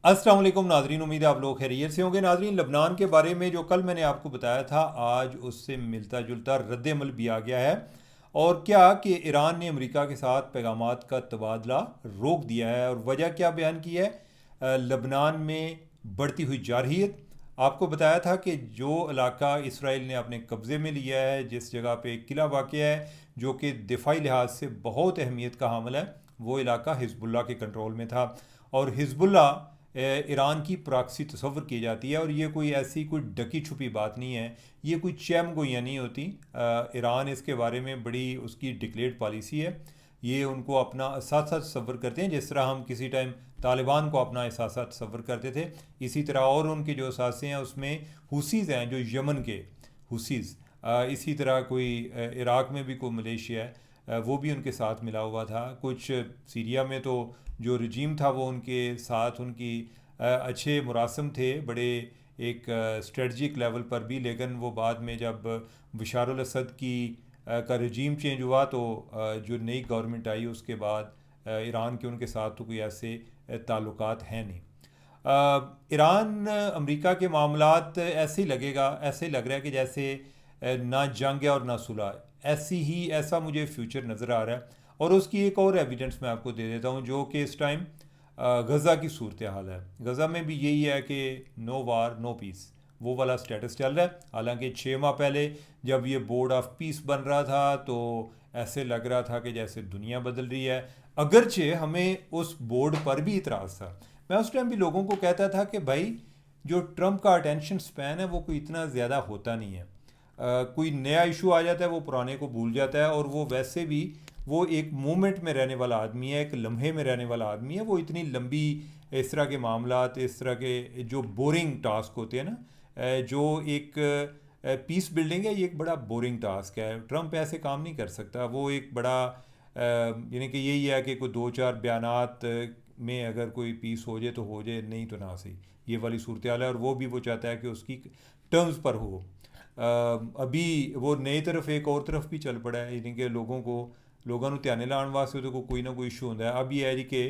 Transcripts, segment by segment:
अस्सलाम वालेकुम नाजरीन, उम्मीद है आप लोग खैरियत से होंगे। नाजरीन, लबनान के बारे में जो कल मैंने आपको बताया था, आज उससे मिलता जुलता रद्द-ए-अमल भी आ गया है। और क्या कि ईरान ने अमेरिका के साथ पैगामात का तबादला रोक दिया है। और वजह क्या बयान की है? लबनान में बढ़ती हुई जारहियत। आपको बताया था कि जो इलाका इसराइल ने अपने कब्ज़े में लिया है, जिस जगह पे एक किला वाक़ है जो कि दिफाई लिहाज से बहुत अहमियत का हामिल है, वो इलाका हिजबुल्लाह के कंट्रोल में था। और हिजबुल्लाह ईरान की प्रॉक्सी तस्वर की जाती है। और ये कोई ऐसी कोई ढकी छुपी बात नहीं है, ये कोई चैम गोइयाँ नहीं होती। ईरान इसके बारे में बड़ी उसकी डिक्लेयर्ड पॉलिसी है। ये उनको अपना असासा तस्वर करते हैं, जिस तरह हम किसी टाइम तालिबान को अपना असासा तस्वर करते थे, इसी तरह। और उनके जो असासे हैं उसमें हुसीज़ हैं, जो यमन के हुसीज़। इसी तरह कोई इराक़ में भी कोई मलेशिया है, वो भी उनके साथ मिला हुआ था। कुछ सीरिया में तो जो रजीम था वो उनके साथ, उनकी अच्छे मुरासम थे बड़े, एक स्ट्रेटजिक लेवल पर भी। लेकिन वो बाद में जब बशारुल असद की का रजीम चेंज हुआ, तो जो नई गवर्नमेंट आई उसके बाद ईरान के उनके साथ तो कोई ऐसे ताल्लुकात हैं नहीं। ईरान अमेरिका के मामलात ऐसे ही लगेगा, ऐसे ही लग रहा है कि जैसे ना जंग है और ना सुलह। ऐसी ही ऐसा मुझे फ्यूचर नज़र आ रहा है। और उसकी एक और एविडेंस मैं आपको दे देता हूँ, जो कि इस टाइम गज़ा की सूरत हाल है। गज़ा में भी यही है कि नो वार नो पीस, वो वाला स्टेटस चल रहा है। हालांकि 6 माह पहले जब ये बोर्ड ऑफ पीस बन रहा था, तो ऐसे लग रहा था कि जैसे दुनिया बदल रही है। अगरचे हमें उस बोर्ड पर भी इतराज़ था। मैं उस टाइम भी लोगों को कहता था कि भाई, जो ट्रंप का अटेंशन स्पैन है वो कोई इतना ज़्यादा होता नहीं है। कोई नया इशू आ जाता है, वो पुराने को भूल जाता है। और वो वैसे भी वो एक मोमेंट में रहने वाला आदमी है, एक लम्हे में रहने वाला आदमी है। वो इतनी लंबी इस तरह के मामलात, इस तरह के जो बोरिंग टास्क होते हैं ना, जो एक पीस बिल्डिंग है, ये एक बड़ा बोरिंग टास्क है। ट्रंप ऐसे काम नहीं कर सकता। वो एक बड़ा यानी कि यही है कि कोई दो चार बयानात में अगर कोई पीस हो जाए तो हो जाए, नहीं तो ना सही। ये वाली सूरत हाल है। और वो भी वो चाहता है कि उसकी टर्म्स पर हो। अभी वो नई तरफ एक और तरफ भी चल पड़ा है, यानी कि लोगों ਨੂੰ ਧਿਆਨੇ ਲਾਉਣ वास्ते तो कोई ना कोई इशू होता है। अब ये है जी कि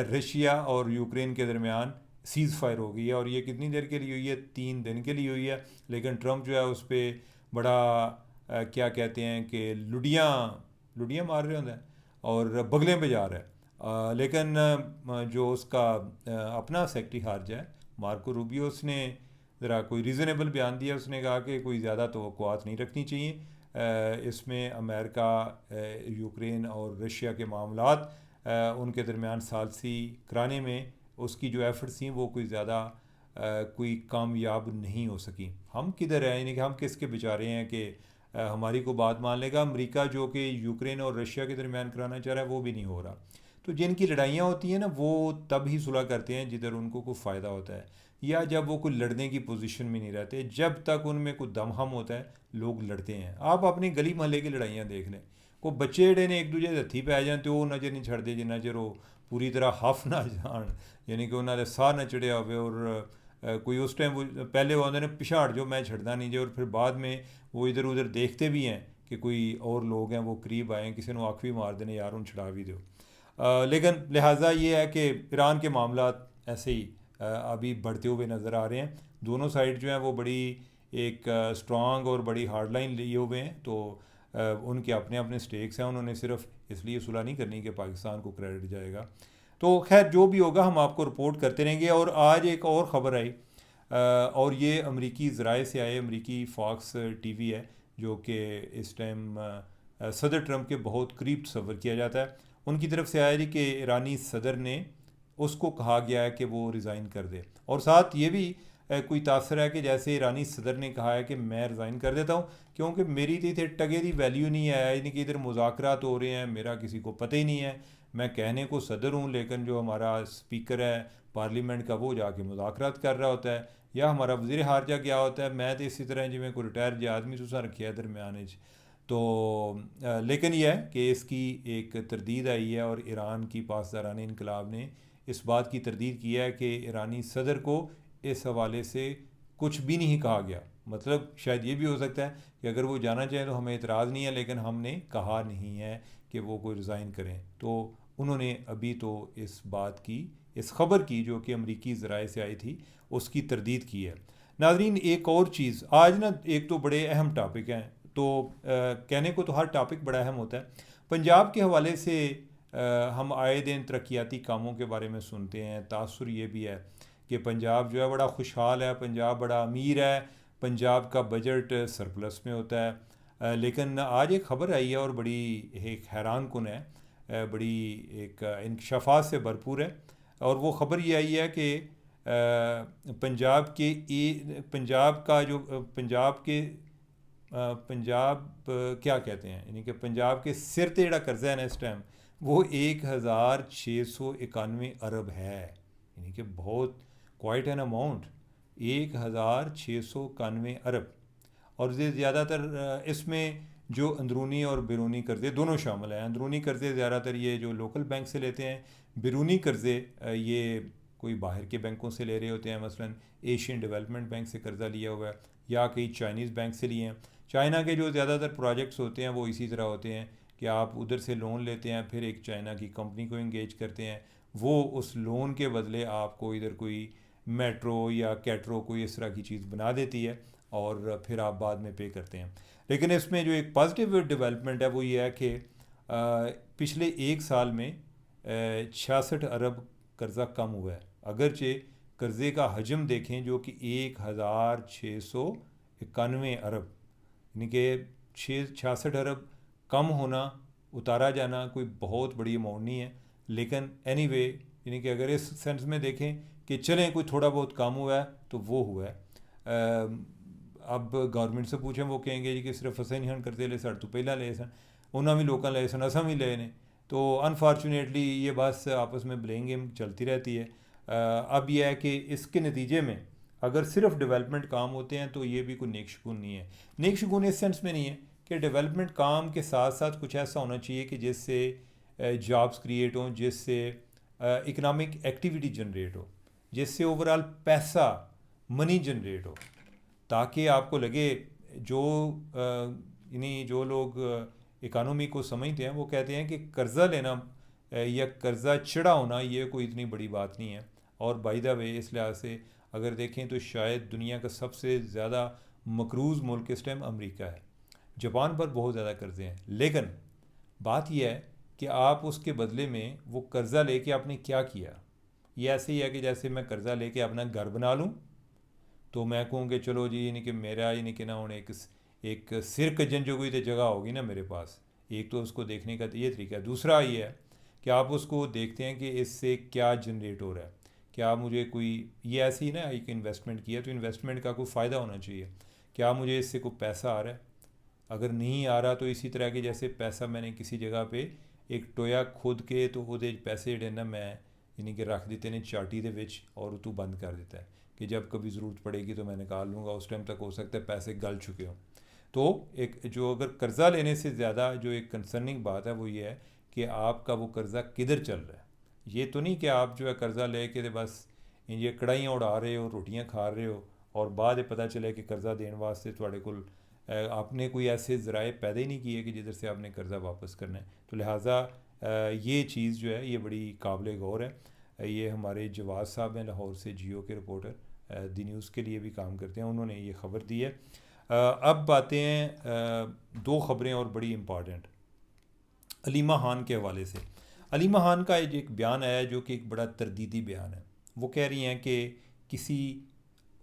रशिया और यूक्रेन के दरमियान सीज़ फायर हो गई है। और ये कितनी देर के लिए हुई है? 3 दिन के लिए हुई है। लेकिन ट्रंप जो है उस पर बड़ा क्या कहते हैं कि लुडियाँ लुडियाँ मार रहे होता है और बगलें पे जा रहा है। लेकिन जो उसका अपना सेक्रेटरी खारजा है मार्को रूबियो, उसने ज़रा कोई रीज़नेबल बयान दिया। उसने कहा कि कोई ज़्यादा तवक्कुआत नहीं रखनी चाहिए। इसमें अमेरिका, यूक्रेन और रशिया के मामलात उनके दरमियान सालसी कराने में उसकी जो एफ़र्ट्स थी वो कोई ज़्यादा कोई कामयाब नहीं हो सकी। हम किधर हैं, यानी कि हम किसके बेचारे हैं कि हमारी को बात मान लेगा। अमेरिका जो कि यूक्रेन और रशिया के दरमियान कराना चाह रहा है, वो भी नहीं हो रहा। तो जिनकी लड़ाइयाँ होती हैं ना, वो तब ही सुलह करते हैं जिधर उनको कोई फ़ायदा होता है, या जब वो कोई लड़ने की पोजीशन में नहीं रहते। जब तक उनमें कोई दमखम होता है, लोग लड़ते हैं। आप अपनी गली मोहल्ले की लड़ाइयाँ देख लें, कोई बच्चे ਜਿਹੜੇ ने एक दूजे ਦੇ हत्थी पै जाते, वो नज़र नहीं छड़ते जिन्ना चिर वो पूरी तरह हफ ना जान, यानी कि उन्होंने साह ना चढ़िया हो। और कोई उस टाइम वो पहले वो आते ने पिछाड़ जो मैं छड़दा नहीं जो। और फिर बाद में वो इधर उधर देखते भी हैं कि कोई और लोग हैं, वो करीब आए, किसी ने आँख भी मार देने, यार उन छड़ा भी दो। लेकिन लिहाजा ये है कि ईरान के मामला ऐसे ही अभी बढ़ते हुए नज़र आ रहे हैं। दोनों साइड जो हैं वो बड़ी एक स्ट्रॉन्ग और बड़ी हार्ड लाइन लिए हुए हैं। तो उनके अपने अपने स्टेक्स हैं। उन्होंने सिर्फ इसलिए सुलह नहीं करनी कि पाकिस्तान को क्रेडिट जाएगा। तो खैर जो भी होगा हम आपको रिपोर्ट करते रहेंगे। और आज एक और ख़बर आई, और ये अमरीकी ज़राए से आए। अमरीकी फॉक्स टीवी है, जो कि इस टाइम सदर ट्रंप के बहुत करीब तस्वर किया जाता है। उनकी तरफ से आया जी कि ईरानी सदर ने उसको कहा गया है कि वो रिज़ाइन कर दे। और साथ ये भी कोई तासर है कि जैसे ईरानी सदर ने कहा है कि मैं रिज़ाइन कर देता हूँ, क्योंकि मेरी तो इतने टगे की वैल्यू नहीं है, यानी कि इधर मुज़ाकरात हो रहे हैं, मेरा किसी को पता ही नहीं है। मैं कहने को सदर हूँ, लेकिन जो हमारा स्पीकर है पार्लियामेंट का, वो जाके मुज़ाकरात कर रहा होता है, या हमारा वज़ीर खारजा गया होता है। मैं तो इसी तरह जिमें कोई रिटायर जो आदमी तुसा रखे है दरम्यान। तो लेकिन यह है कि इसकी एक तरदीद आई है, और ईरान की पासदारान इनकलाब ने इस बात की तरदीद की है कि ईरानी सदर को इस हवाले से कुछ भी नहीं कहा गया। मतलब शायद ये भी हो सकता है कि अगर वो जाना चाहें तो हमें इतराज़ नहीं है, लेकिन हमने कहा नहीं है कि वो कोई रिज़ाइन करें। तो उन्होंने अभी तो इस बात की इस ख़बर की जो कि अमरीकी ज़राए से आई थी उसकी तरदीद की है। नाज़रीन, एक और चीज़ आज ना, एक तो बड़े अहम टॉपिक हैं, तो कहने को तो हर टॉपिक बड़ा अहम होता है। पंजाब के हवाले से हम आए दिन तरक्याती कामों के बारे में सुनते हैं। तासुर ये भी है कि पंजाब जो है बड़ा खुशहाल है, पंजाब बड़ा अमीर है, पंजाब का बजट सरप्लस में होता है। लेकिन आज एक ख़बर आई है और बड़ी एक हैरान कुन है, बड़ी एक इंकशाफात से भरपूर है। और वो ख़बर ये आई है कि पंजाब का जो पंजाब क्या कहते हैं, यानी कि पंजाब के सिर ते जेड़ा कर्जा है ना इस टाइम, वो 1691 अरब है। यानी कि बहुत क्वाइट एन अमाउंट, 1691 अरब। और ये ज़्यादातर इसमें जो अंदरूनी और बैरूनी कर्ज़े दोनों शामिल हैं। अंदरूनी कर्ज़े ज़्यादातर ये जो लोकल बैंक से लेते हैं, बैरूनी कर्ज़े ये कोई बाहर के बैंकों से ले रहे होते हैं, मसलन एशियन डेवलपमेंट बैंक से कर्ज़ा लिया हुआ है या कई चाइनीज़ बैंक से लिए हैं। चाइना के जो ज़्यादातर प्रोजेक्ट्स होते हैं वो इसी तरह होते हैं कि आप उधर से लोन लेते हैं, फिर एक चाइना की कंपनी को इंगेज करते हैं, वो उस लोन के बदले आपको इधर कोई मेट्रो या कैट्रो कोई इस तरह की चीज़ बना देती है और फिर आप बाद में पे करते हैं। लेकिन इसमें जो एक पॉजिटिव डेवलपमेंट है वो ये है कि पिछले एक साल में 66 अरब कर्ज़ा कम हुआ है। अगरचे कर्ज़े का हजम देखें जो कि 1691 अरब, यानी कि 66 अरब कम होना, उतारा जाना कोई बहुत बड़ी अमाउंट नहीं है। लेकिन एनीवे यानी कि अगर इस सेंस में देखें कि चलें कोई थोड़ा बहुत कम हुआ है तो वो हुआ है। अब गवर्नमेंट से पूछें वो कहेंगे जी कि सिर्फ असें नहीं करते ले सड़ तो पहला ले सन, उन्होंने भी लोगों ले सन, असा भी ले ने। तो अनफॉर्चुनेटली ये बस आपस में ब्लेम गेम चलती रहती है। अब यह है कि इसके नतीजे में अगर सिर्फ डेवलपमेंट काम होते हैं तो ये भी कोई नेक शगुन नहीं है। नेक शगुन इस सेंस में नहीं है कि डेवलपमेंट काम के साथ साथ कुछ ऐसा होना चाहिए कि जिससे जॉब्स क्रिएट हों, जिससे इकनॉमिक एक्टिविटी जनरेट हो, जिससे ओवरऑल पैसा मनी जनरेट हो, ताकि आपको लगे जो यानी जो लोग इकानमी को समझते हैं वो कहते हैं कि कर्ज़ा लेना या कर्ज़ा चढ़ा होना ये कोई इतनी बड़ी बात नहीं है। और बाय द वे इस लिहाज से अगर देखें तो शायद दुनिया का सबसे ज़्यादा मकरूज़ मुल्क इस टाइम अमेरिका है। जापान पर बहुत ज़्यादा कर्ज़े हैं, लेकिन बात यह है कि आप उसके बदले में वो कर्ज़ा लेके आपने क्या किया। ये ऐसे ही है कि जैसे मैं कर्ज़ा लेके अपना घर बना लूँ तो मैं कहूँ कि चलो जी, यानी कि मेरा यानी कि ना हूँ एक सिर कजन जो कोई तो जगह होगी ना मेरे पास। एक तो उसको देखने का ये तरीका है। दूसरा ये है कि आप उसको देखते हैं कि इससे क्या जनरेट हो रहा है, क्या मुझे कोई, ये ऐसे ही ना एक इन्वेस्टमेंट किया तो इन्वेस्टमेंट का कोई फ़ायदा होना चाहिए, क्या मुझे इससे कोई पैसा आ रहा है। अगर नहीं आ रहा तो इसी तरह के जैसे पैसा मैंने किसी जगह पे एक टोया खोद के तो वो पैसे जेडे ना मैं यानी कि रख दिते ने चाटी दे विच और तू बंद कर देता है कि जब कभी ज़रूरत पड़ेगी तो मैं निकाल लूँगा। उस टाइम तक हो सकता है पैसे गल चुके हों। तो एक जो अगर कर्ज़ा लेने से ज़्यादा जो एक कंसर्निंग बात है वो ये है कि आपका वो कर्ज़ा किधर चल रहा है। ये तो नहीं कि आप जो है कर्ज़ा ले के बस ये कढ़ाइयाँ उड़ा रहे हो, रोटियाँ खा रहे हो और बाद पता चले कि कर्ज़ा देने वास्ते थोड़े को आपने कोई ऐसे ज़राए पैदा ही नहीं किए कि जिधर से आपने कर्ज़ा वापस करना है। तो लिहाजा ये चीज़ जो है ये बड़ी काबिल गौर है। ये हमारे जवाद साहब हैं लाहौर से, जियो के रिपोर्टर, दी न्यूज़ के लिए भी काम करते हैं, उन्होंने ये ख़बर दी है। अब बातें हैं दो ख़बरें और बड़ी इम्पॉर्टेंट अलीमा खान के हवाले से। अलीमा खान का एक बयान आया है जो कि एक बड़ा तरदीदी बयान है। वो कह रही हैं कि किसी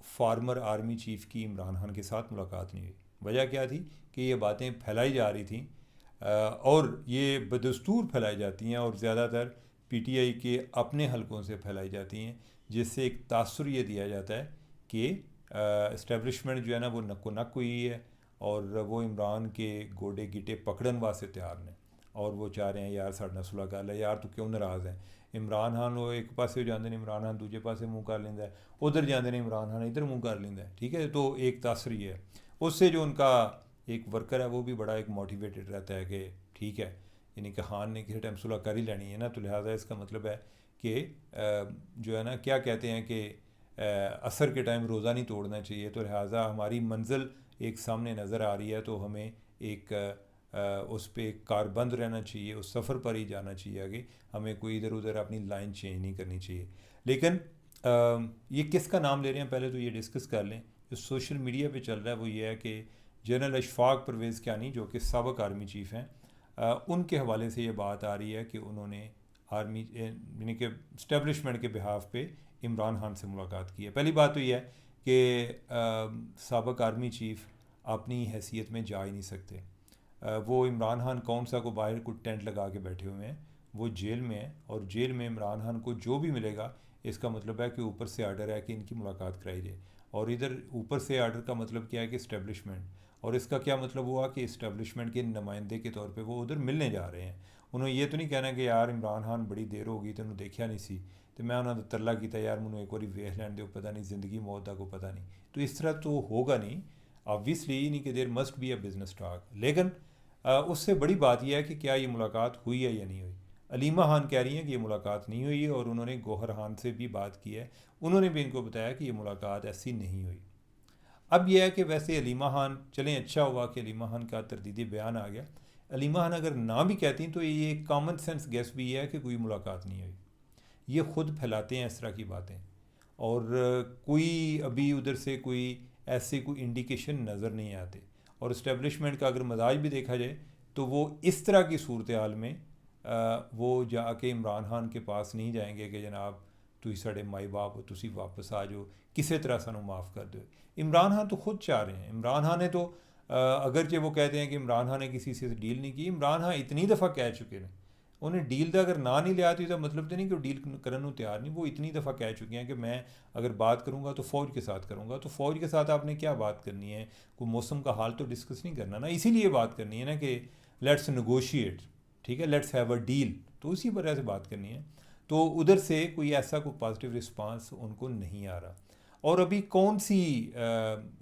फार्मर आर्मी चीफ़ की इमरान खान के साथ मुलाकात नहीं हुई। वजह क्या थी कि ये बातें फैलाई जा रही थी और ये बदस्तूर फैलाई जाती हैं और ज़्यादातर पीटीआई के अपने हलकों से फैलाई जाती हैं, जिससे एक तासुर ये दिया जाता है कि इस्टेब्लिशमेंट जो है ना वो नक्को नक हुई है और वो इमरान के गोडे गिटे पकड़न वास्ते तैयार ने और वो चाह रहे हैं यार साढ़े नाल सुलह कर ले, यार तू क्यों नाराज़ है। इमरान खान वो एक पासे जाते हैं, इमरान खान दूजे पासे मुँह कर लेंदा है, उधर जाते हैं इमरान खान इधर मुँह कर लेंदा है। ठीक है, तो एक तासुर ये है। उससे जो उनका एक वर्कर है वो भी बड़ा एक मोटिवेटेड रहता है कि ठीक है, यानी कि खान ने किसी टाइम सुलह कर ही लेनी है ना। तो लिहाजा इसका मतलब है कि जो है ना क्या कहते हैं कि असर के टाइम रोज़ा नहीं तोड़ना चाहिए। तो लिहाजा हमारी मंजिल एक सामने नज़र आ रही है तो हमें एक उस पर कारबंद रहना चाहिए, उस सफ़र पर ही जाना चाहिए आगे, हमें कोई इधर उधर अपनी लाइन चेंज नहीं करनी चाहिए। लेकिन ये किसका नाम ले रहे हैं पहले तो ये डिस्कस कर लें। जो सोशल मीडिया पे चल रहा है वो ये है कि जनरल अशफाक परवेज़ कियानी जो कि साबिक़ आर्मी चीफ़ हैं, उनके हवाले से ये बात आ रही है कि उन्होंने आर्मी यानी कि इस्टेब्लिशमेंट के बिहाफ पे इमरान खान से मुलाकात की है। पहली बात तो ये है कि साबिक़ आर्मी चीफ़ अपनी हैसियत में जा ही नहीं सकते। वो इमरान खान कौन सा को बाहर कुछ टेंट लगा के बैठे हुए हैं, वो जेल में है और जेल में इमरान खान को जो भी मिलेगा इसका मतलब है कि ऊपर से आर्डर है कि इनकी मुलाकात कराई जाए। और इधर ऊपर से आर्डर का मतलब क्या है कि इस्टेब्लिशमेंट, और इसका क्या मतलब हुआ कि इस्टेब्लिशमेंट के नुमाइंदे के तौर पे वो उधर मिलने जा रहे हैं। उन्होंने ये तो नहीं कहना कि यार इमरान खान बड़ी देर हो गई तेन देखा नहीं सी तो मैं उन्होंने तरला किया यार मैंने एक बार वेख लैन दो, पता नहीं ज़िंदगी मौत का कोई पता नहीं। तो इस तरह तो होगा नहीं ऑब्वियसली, नहीं कि there must be a business talk. लेकिन उससे बड़ी बात यह है कि क्या ये मुलाकात हुई है या नहीं हुई। अलीमा खान कह रही हैं कि ये मुलाकात नहीं हुई है और उन्होंने गौहर खान से भी बात की है, उन्होंने भी इनको बताया कि ये मुलाकात ऐसी नहीं हुई। अब यह है कि वैसे अलीमा खान, चलें अच्छा हुआ कि अलीमा खान का तरदीदी बयान आ गया। अलीमा खान अगर ना भी कहती तो ये कॉमन सेंस गेस भी है कि कोई मुलाकात नहीं हुई। ये ख़ुद फैलाते हैं इस तरह की बातें, और कोई अभी उधर से कोई ऐसे कोई इंडिकेशन नज़र नहीं आते। और इस्टेब्लिशमेंट का अगर मजाज भी देखा जाए तो वो इस तरह की सूरत हाल में वो जाके इमरान खान के पास नहीं जाएंगे कि जनाब तुम साढ़े माई बाप हो, तुम वापस आ जाओ, किसी तरह सानू माफ़ कर दो। इमरान खान तो खुद चाह रहे हैं। इमरान खान ने तो अगरचे वो कहते हैं कि इमरान खान ने किसी से डील नहीं की, इमरान खान इतनी दफ़ा कह चुके हैं उन्हें डील का अगर ना नहीं लिया तो मतलब तो नहीं कि वो डील करने को तैयार नहीं। वो इतनी दफ़ा कह चुके हैं कि मैं अगर बात करूँगा तो फ़ौज के साथ करूँगा। तो फ़ौज के साथ आपने क्या बात करनी है, कोई मौसम का हाल तो डिस्कस नहीं करना ना, इसीलिए बात करनी है ना कि लेट्स नगोशिएट, ठीक है, लेट्स हैव अ डील, तो उसी वजह से बात करनी है। तो उधर से कोई ऐसा कोई पॉजिटिव रिस्पांस उनको नहीं आ रहा। और अभी कौन सी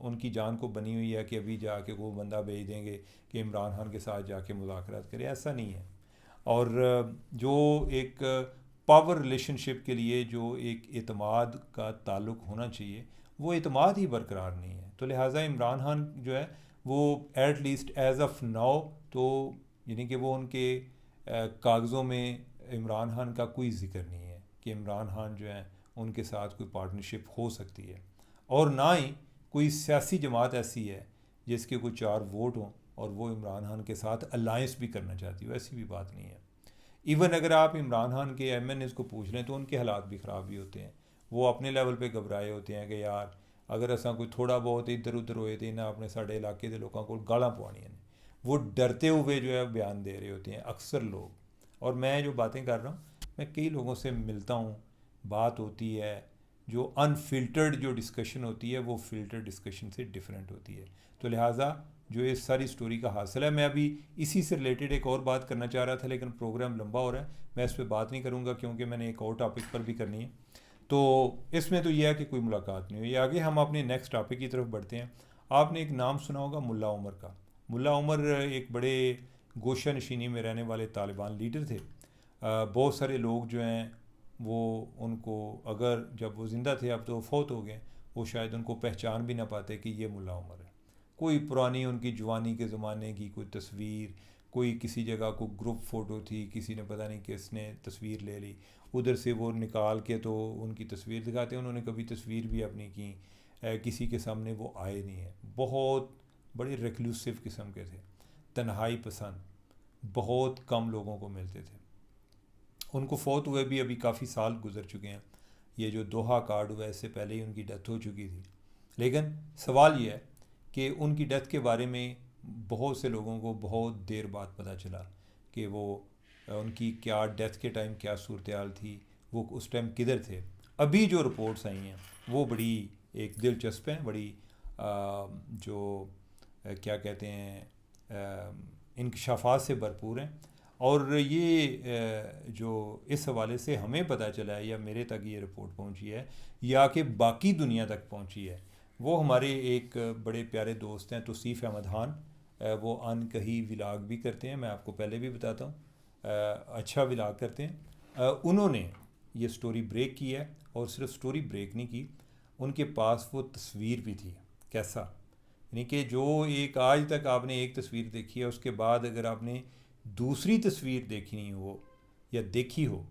उनकी जान को बनी हुई है कि अभी जाके वो बंदा भेज देंगे कि इमरान खान के साथ जाके मुज़ाकरात करे, ऐसा नहीं है। और जो एक पावर रिलेशनशिप के लिए जो एक एतमाद का ताल्लुक़ होना चाहिए वो एतमाद ही बरकरार नहीं है। तो लिहाजा इमरान खान जो है वो at least as of now तो यानी कि वो उनके कागज़ों में इमरान खान का कोई ज़िक्र नहीं है कि इमरान खान जो है उनके साथ कोई पार्टनरशिप हो सकती है। और ना ही कोई सियासी जमात ऐसी है जिसके कोई 4 वोट हों और वो इमरान खान के साथ अलायंस भी करना चाहती हो, ऐसी भी बात नहीं है। इवन अगर आप इमरान खान के MNAs को पूछ लें तो उनके हालात भी ख़राब ही होते हैं। वो अपने लेवल पे घबराए होते हैं कि यार अगर असा कोई थोड़ा बहुत इधर उधर होए तो इन्हें अपने साढ़े इलाके के लोगों को गालां पवानियां ने। वो डरते हुए जो है बयान दे रहे होते हैं अक्सर लोग। और मैं जो बातें कर रहा हूँ, मैं कई लोगों से मिलता हूँ, बात होती है, जो अनफिल्टर्ड जो डिस्कशन होती है वो फिल्टर्ड डिस्कशन से डिफरेंट होती है। तो लिहाजा जो इस सारी स्टोरी का हासिल है, मैं अभी इसी से रिलेटेड एक और बात करना चाह रहा था लेकिन प्रोग्राम लंबा हो रहा है, मैं इस पर बात नहीं करूँगा क्योंकि मैंने एक और टॉपिक पर भी करनी है। तो इसमें तो यह है कि कोई मुलाकात नहीं हुई। आगे हम अपने नेक्स्ट टॉपिक की तरफ बढ़ते हैं। आपने एक नाम सुना होगा मुल्ला उमर का। मुल्ला उमर एक बड़े गोशा नशीनी में रहने वाले तालिबान लीडर थे। बहुत सारे लोग जो हैं वो उनको, अगर जब वो ज़िंदा थे, अब तो वो फौत हो गए, वो शायद उनको पहचान भी ना पाते कि ये मुल्ला उमर है। कोई पुरानी उनकी जवानी के ज़माने की कोई तस्वीर, कोई किसी जगह को ग्रुप फ़ोटो थी, किसी ने पता नहीं किसने तस्वीर ले ली, उधर से वो निकाल के तो उनकी तस्वीर दिखाते। उन्होंने कभी तस्वीर भी अपनी की किसी के सामने वो आए नहीं है। बहुत बड़े रिक्लूसिव किस्म के थे, तन्हाई पसंद, बहुत कम लोगों को मिलते थे। उनको फ़ौत हुए भी अभी काफ़ी साल गुजर चुके हैं। ये जो दोहा कार्ड हुआ इससे पहले ही उनकी डेथ हो चुकी थी। लेकिन सवाल ये है कि उनकी डेथ के बारे में बहुत से लोगों को बहुत देर बाद पता चला कि वो उनकी क्या डेथ के टाइम क्या सूरत हाल थी, वो उस टाइम किधर थे। अभी जो रिपोर्ट्स आई हैं वो बड़ी एक दिलचस्प हैं, बड़ी जो क्या कहते हैं इंकशाफात से भरपूर हैं। और ये जो इस हवाले से हमें पता चला है या मेरे तक ये रिपोर्ट पहुंची है या कि बाकी दुनिया तक पहुंची है, वो हमारे एक बड़े प्यारे दोस्त हैं तौसीफ़ अहमद खान। वो अनकही व्लॉग भी करते हैं, मैं आपको पहले भी बताता हूँ, अच्छा व्लॉग करते हैं। उन्होंने ये स्टोरी ब्रेक की है और सिर्फ स्टोरी ब्रेक नहीं की, उनके पास वो तस्वीर भी थी। कैसा यानी कि जो एक आज तक आपने एक तस्वीर देखी है, उसके बाद अगर आपने दूसरी तस्वीर देखनी हो या देखी हो,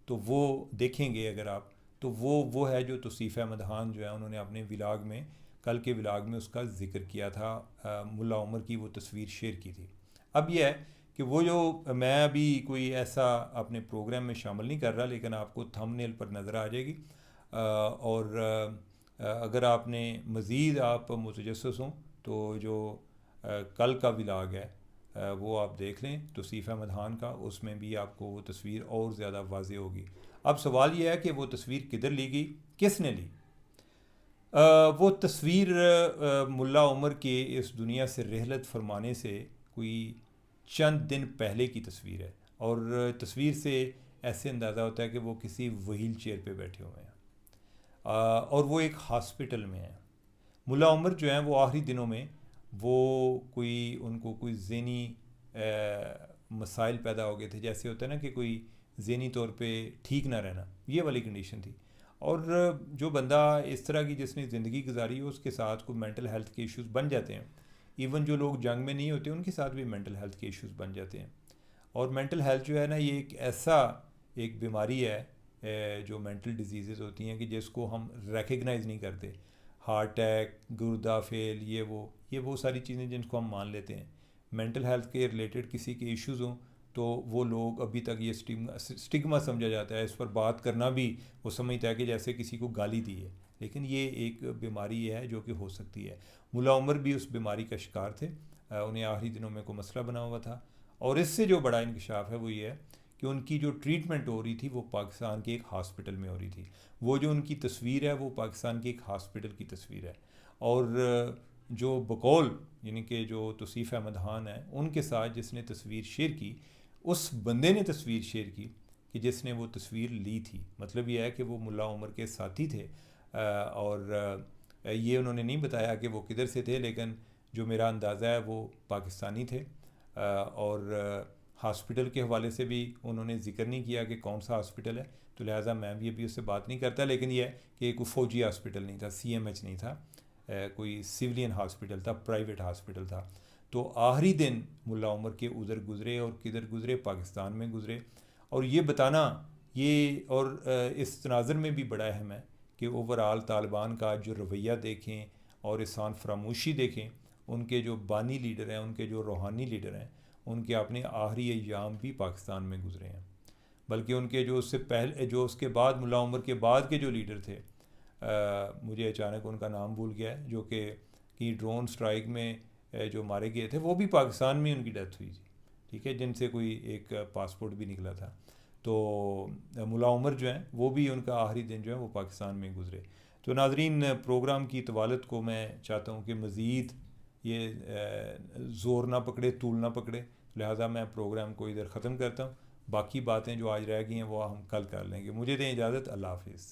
तो वो देखेंगे अगर आप, तो वो है जो तौसीफ़ अहमद खान जो है उन्होंने अपने विलाग में, कल के विलाग में उसका ज़िक्र किया था। मुल्ला उमर की वो तस्वीर शेयर की थी। अब यह है कि वो जो, मैं अभी कोई ऐसा अपने प्रोग्राम में शामिल नहीं कर रहा, लेकिन आपको थंबनेल पर नज़र आ जाएगी। और अगर आपने मज़ीद आप मुतजस्सिस हों तो जो कल का विलाग है वो आप देख लें तौसीफ़ अहमद खान का, उसमें भी आपको वो तस्वीर और ज़्यादा वाज़े होगी। अब सवाल यह है कि वो तस्वीर किधर ली गई, किसने ली? वो तस्वीर मुल्ला उमर के इस दुनिया से रहलत फरमाने से कोई चंद दिन पहले की तस्वीर है, और तस्वीर से ऐसे अंदाज़ा होता है कि वो किसी व्हील चेयर पे बैठे हुए हैं, और वो एक हॉस्पिटल में है। मुल्ला उमर जो हैं वो आखिरी दिनों में वो कोई उनको कोई ज़हनी मसाइल पैदा हो गए थे, जैसे होता है ना कि कोई ज़हनी तौर पे ठीक ना रहना, ये वाली कंडीशन थी। और जो बंदा इस तरह की जिसने ज़िंदगी गुजारी हो उसके साथ कोई मेंटल हेल्थ के इश्यूज़ बन जाते हैं। इवन जो लोग जंग में नहीं होते उनके साथ भी मेंटल हेल्थ के इश्यूज़ बन जाते हैं। और मेंटल हेल्थ जो है ना, ये एक ऐसा एक बीमारी है जो मेंटल डिजीज़ होती हैं कि जिसको हम रिकग्नाइज़ नहीं करते। हार्ट अटैक, गुर्दा फेल, ये वो सारी चीज़ें जिनको हम मान लेते हैं। मेंटल हेल्थ के रिलेटेड किसी के इश्यूज़ हों तो वो लोग अभी तक ये स्टिग्मा समझा जाता है, इस पर बात करना भी वो समझता है कि जैसे किसी को गाली दी है, लेकिन ये एक बीमारी है जो कि हो सकती है। मुल्ला उमर भी उस बीमारी का शिकार थे। उन्हें आखिरी दिनों में कोई मसला बना हुआ था, और इससे जो बड़ा इंकशाफ है वो ये है कि उनकी जो ट्रीटमेंट हो रही थी वो पाकिस्तान के एक हॉस्पिटल में हो रही थी। वो जो उनकी तस्वीर है वो पाकिस्तान के एक हॉस्पिटल की तस्वीर है। और जो बकौल यानी कि जो तौसीफ़ अहमद खान है उनके साथ जिसने तस्वीर शेयर की, उस बंदे ने तस्वीर शेयर की कि जिसने वो तस्वीर ली थी। मतलब ये है कि वो मुल्ला उमर के साथी थे। और ये उन्होंने नहीं बताया कि वो किधर से थे, लेकिन जो मेरा अंदाज़ा है वो पाकिस्तानी थे। और हॉस्पिटल के हवाले से भी उन्होंने ज़िक्र नहीं किया कि कौन सा हॉस्पिटल है, तो लिहाजा मैं भी अभी उससे बात नहीं करता। लेकिन यह है कि कोई फ़ौजी हॉस्पिटल नहीं था, CMH नहीं था, कोई सिविलियन हॉस्पिटल था, प्राइवेट हॉस्पिटल था। तो आखिरी दिन मुल्ला उमर के उधर गुज़रे, और किधर गुज़रे, पाकिस्तान में गुज़रे। और ये बताना ये, और इस तनाज़र में भी बड़ा अहम है कि ओवरऑल तालिबान का जो रवैया देखें और एहसान फरामोशी देखें, उनके जो बानी लीडर हैं, उनके जो रूहानी लीडर हैं, उनके अपने आखिरी अय्याम भी पाकिस्तान में गुज़रे हैं। बल्कि उनके जो उससे पहले, जो उसके बाद मुल्ला उमर के बाद के जो लीडर थे, मुझे अचानक उनका नाम भूल गया है, जो कि ड्रोन स्ट्राइक में जो मारे गए थे, वो भी पाकिस्तान में उनकी डेथ हुई थी, ठीक है, जिनसे कोई एक पासपोर्ट भी निकला था। तो मुल्ला उमर जो हैं वो भी, उनका आखिरी दिन जो है वो पाकिस्तान में गुज़रे। तो नाज़रीन, प्रोग्राम की तवालत को मैं चाहता हूँ कि मज़ीद ये ज़ोर ना पकड़े, तूल ना पकड़े, लिहाजा मैं प्रोग्राम को इधर ख़त्म करता हूँ। बाकी बातें जो आज रह गई हैं वो हम कल कर लेंगे। मुझे दें इजाज़त। अल्लाह हाफ़िज़।